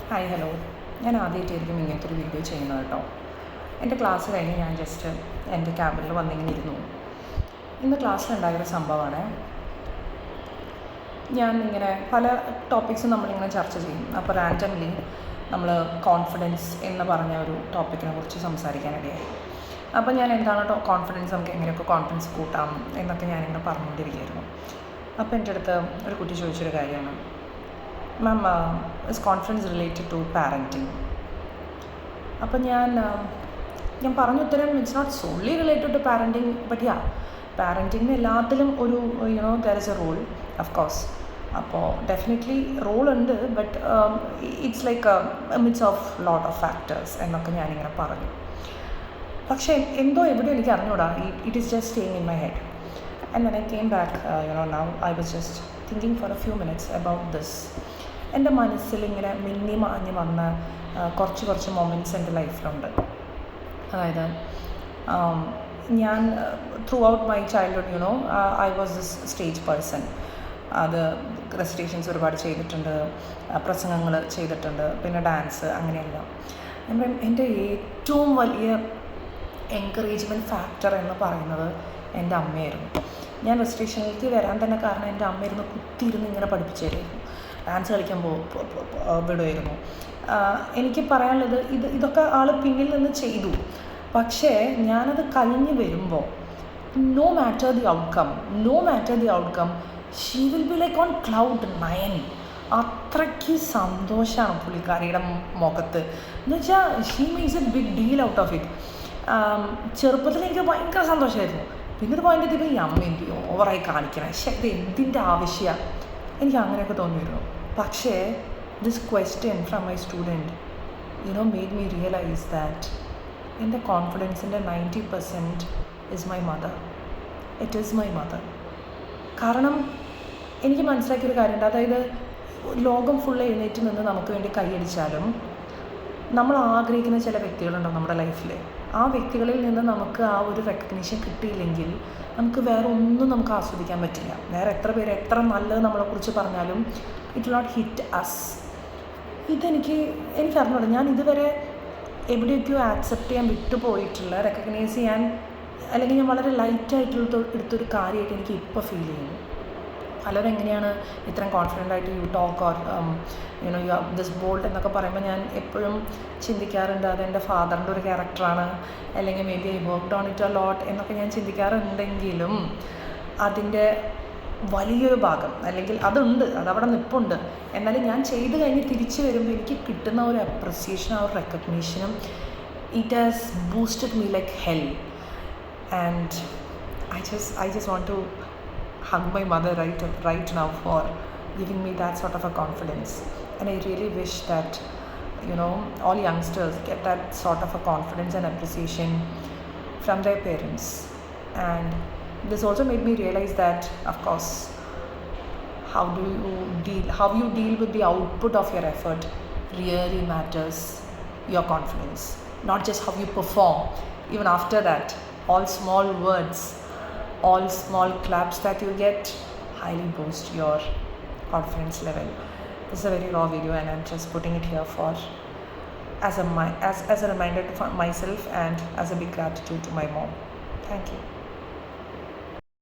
Hi hello. ഞാൻ ആദ്യമായിട്ടായിരിക്കും ഇങ്ങനത്തെ ഒരു വീഡിയോ ചെയ്യുന്നത് കേട്ടോ. എൻ്റെ ക്ലാസ് കഴിഞ്ഞ് ഞാൻ ജസ്റ്റ് എൻ്റെ ക്യാബിനിൽ വന്നിങ്ങനെ ഇരുന്നു. ഇന്ന് ക്ലാസ്സിലുണ്ടായൊരു സംഭവമാണ്. ഞാൻ ഇങ്ങനെ പല ടോപ്പിക്സും നമ്മളിങ്ങനെ ചർച്ച ചെയ്യും. അപ്പോൾ റാൻഡംലി നമ്മൾ കോൺഫിഡൻസ് എന്ന് പറഞ്ഞ ഒരു ടോപ്പിക്കിനെ കുറിച്ച് സംസാരിക്കാനിടയായി. അപ്പോൾ ഞാൻ എന്താണ് കോൺഫിഡൻസ്, നമുക്ക് എങ്ങനെയൊക്കെ കോൺഫിഡൻസ് കൂട്ടാം എന്നൊക്കെ ഞാനിങ്ങനെ പറഞ്ഞുകൊണ്ടിരിക്കുകയായിരുന്നു. അപ്പോൾ എൻ്റെ അടുത്ത് ഒരു കുട്ടി ചോദിച്ചൊരു കാര്യമാണ്, ma'am, is confidence related to parenting? അപ്പം ഞാൻ പറഞ്ഞ ഉത്തരം, it's not solely related to parenting, but yeah, പാരൻറ്റിങ്ങിന് എല്ലാത്തിലും ഒരു there is a role, of course. അപ്പോൾ ഡെഫിനറ്റ്ലി റോൾ ഉണ്ട്, but it's like a mix of lot of factors എന്നൊക്കെ ഞാനിങ്ങനെ പറഞ്ഞു. പക്ഷേ എന്തോ എവിടെ എനിക്ക് അറിഞ്ഞൂടാ, it is just staying in my head. And when I came back, now I was just thinking four A few minutes about this. എൻ്റെ മനസ്സിൽ ഇങ്ങനെ മിന്നി മാഞ്ഞ് വന്ന കുറച്ച് മൊമെൻറ്റ്സ് എൻ്റെ ലൈഫിലുണ്ട്. അതായത് ഞാൻ through out my childhood I was this stage person. അത് റെസിറ്റേഷൻസ് ഒരുപാട് ചെയ്തിട്ടുണ്ട്, പ്രസംഗങ്ങൾ ചെയ്തിട്ടുണ്ട്, പിന്നെ ഡാൻസ്, അങ്ങനെയെല്ലാം. എൻ്റെ ഏറ്റവും വലിയ എൻകറേജ്മെൻറ്റ് ഫാക്ടർ എന്ന് പറയുന്നത് എൻ്റെ അമ്മയായിരുന്നു. ഞാൻ റെസിറ്റേഷനിലേക്ക് വരാൻ തന്നെ കാരണം എൻ്റെ അമ്മയായിരുന്നു കുത്തിയിരുന്ന് ഇങ്ങനെ പഠിപ്പിച്ചു തരുമായിരുന്നു. ഡാൻസ് കളിക്കുമ്പോൾ വിടുമായിരുന്നു. എനിക്ക് പറയാനുള്ളത്, ഇതൊക്കെ ആൾ പിന്നിൽ നിന്ന് ചെയ്തു. പക്ഷേ ഞാനത് കഴിഞ്ഞ് വരുമ്പോൾ no matter the outcome she will be like on cloud 9. അത്രയ്ക്ക് സന്തോഷമാണ് പുള്ളിക്കാരിയുടെ മുഖത്ത്. എന്ന് വെച്ചാൽ she makes a big deal out of it. ചെറുപ്പത്തിൽ എനിക്ക് ഭയങ്കര സന്തോഷമായിരുന്നു. പിന്നെ ഇത് പോയിൻ്റ് എത്തിയപ്പോൾ ഈ അമ്മ എന്ത് ഓവറായി കാണിക്കണം, പക്ഷേ ഇത് എന്തിൻ്റെ ആവശ്യമാണ്, എനിക്ക് അങ്ങനെയൊക്കെ തോന്നിയിരുന്നു. പക്ഷേ this question from my student made me realise that എൻ്റെ കോൺഫിഡൻസിൻ്റെ 90% is my mother. It is my mother. കാരണം എനിക്ക് മനസ്സിലാക്കിയൊരു കാര്യമുണ്ട്. അതായത് ലോകം ഫുള്ള് എഴുന്നേറ്റ് നിന്ന് നമുക്ക് വേണ്ടി കൈയടിച്ചാലും നമ്മൾ ആഗ്രഹിക്കുന്ന ചില വ്യക്തികളുണ്ടാവും നമ്മുടെ ലൈഫിൽ. ആ വ്യക്തികളിൽ നിന്ന് നമുക്ക് ആ ഒരു റെക്കഗ്നീഷൻ കിട്ടിയില്ലെങ്കിൽ നമുക്ക് വേറെ ഒന്നും നമുക്ക് ആസ്വദിക്കാൻ പറ്റില്ല. വേറെ എത്ര പേര് എത്ര നല്ലത് നമ്മളെക്കുറിച്ച് പറഞ്ഞാലും it will not hit us. എനിക്കറിഞ്ഞൂടാ, ഞാൻ ഇതുവരെ എവിടെയൊക്കെയോ ആക്സെപ്റ്റ് ചെയ്യാൻ വിട്ടുപോയിട്ടുള്ള, റെക്കഗ്നൈസ് ചെയ്യാൻ, അല്ലെങ്കിൽ ഞാൻ വളരെ ലൈറ്റായിട്ടുള്ള എടുത്തൊരു കാര്യമായിട്ട് എനിക്ക് ഇപ്പോൾ ഫീൽ ചെയ്യുന്നു. പലരും എങ്ങനെയാണ് ഇത്രയും കോൺഫിഡൻ്റ് ആയിട്ട് you talk or you are this bold എന്നൊക്കെ പറയുമ്പോൾ ഞാൻ എപ്പോഴും ചിന്തിക്കാറുണ്ട്, അതെൻ്റെ ഫാദറിൻ്റെ ഒരു ക്യാരക്ടറാണ്, അല്ലെങ്കിൽ may be I worked on it a lot എന്നൊക്കെ ഞാൻ ചിന്തിക്കാറുണ്ടെങ്കിലും അതിൻ്റെ വലിയൊരു ഭാഗം, അല്ലെങ്കിൽ അതവിടെ നിൽപ്പുണ്ട്. എന്നാലും ഞാൻ ചെയ്ത് കഴിഞ്ഞ് തിരിച്ച് വരുമ്പോൾ എനിക്ക് കിട്ടുന്ന ഒരു അപ്രിസിയേഷനും ആ ഒരു റെക്കഗ്നീഷനും, it has boosted me like hell. And I just want to hug my mother right now for giving me that sort of a confidence. And I really wish that all youngsters get that sort of a confidence and appreciation from their parents. And this also made me realize that, of course, how you deal with the output of your effort really matters your confidence, not just how you perform. Even after that, all small words, all small claps that you get highly boost your confidence level. This is a very raw video and I'm just putting it here for as a reminder to myself and as a big gratitude to my mom. Thank you.